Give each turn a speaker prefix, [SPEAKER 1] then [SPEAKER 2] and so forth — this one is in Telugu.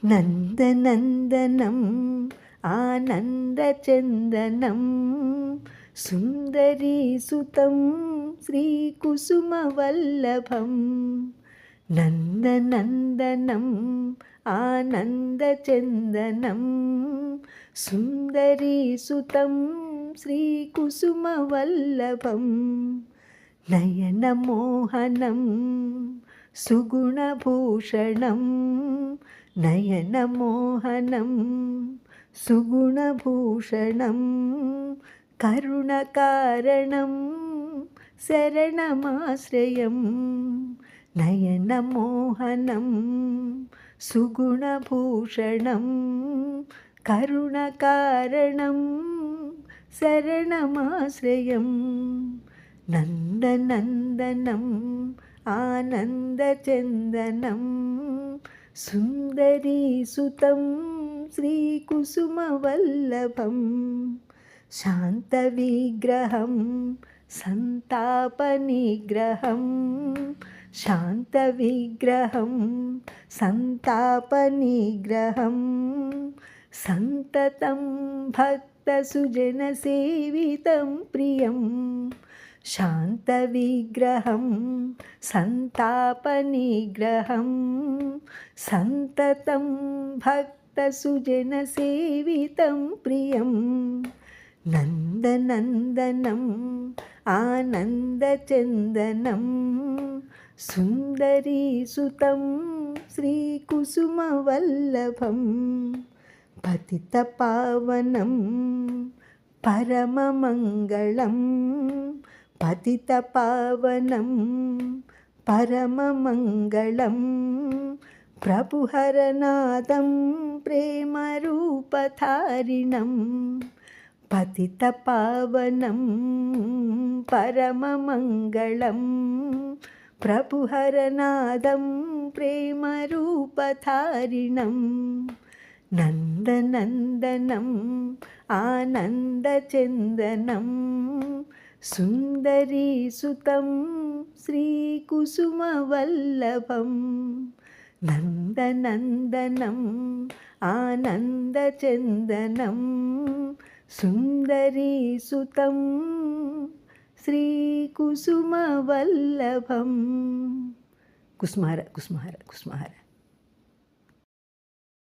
[SPEAKER 1] నందనందనం ఆనందచందనం సుందరీసుతం శ్రీకుసుమవల్లభం. నందనందనం ఆనందచందనం సుందరీసుతం శ్రీకుసుమవల్లభం. నయనమోహనం సుగుణభూషణం నయనమోహనం సుగుణభూషణం కరుణకారణం శరణమాశ్రయం. నయనమోహనం సుగుణభూషణం కరుణకారణం శరణమాశ్రయం. నందనందనం ఆనందచందనం సుందరీసుతం శ్రీకుసుమవల్లభం. శాంతవిగ్రహం సంతాపనిగ్రహం శాంతవిగ్రహం సంతాపనిగ్రహం సంతతం భక్తసుజనసేవితం ప్రియం. శాంతవిగ్రహం సంతాపనిగ్రహం సంతతం భక్తసుజనసేవితం ప్రియం. నందనందనం ఆనందచందనం సుందరీసుతం శ్రీకుసుమవల్లభం. పతితపావనం పరమమంగళం పతితపావనం పరమమంగళం ప్రభుహరనాథం ప్రేమరూపధారిణం. పతితపావనం పరమమంగళం ప్రభుహరనాథం ప్రేమరూపధారిణం. నందనందనం ఆనందచందనం సుందరీసుతం శ్రీకుసుమవల్లభం. నందనందనం ఆనందచందనం సుందరీసుతం శ్రీకుసుమవల్లభం. కుసుమహర కుసుమహర కుసుమహర.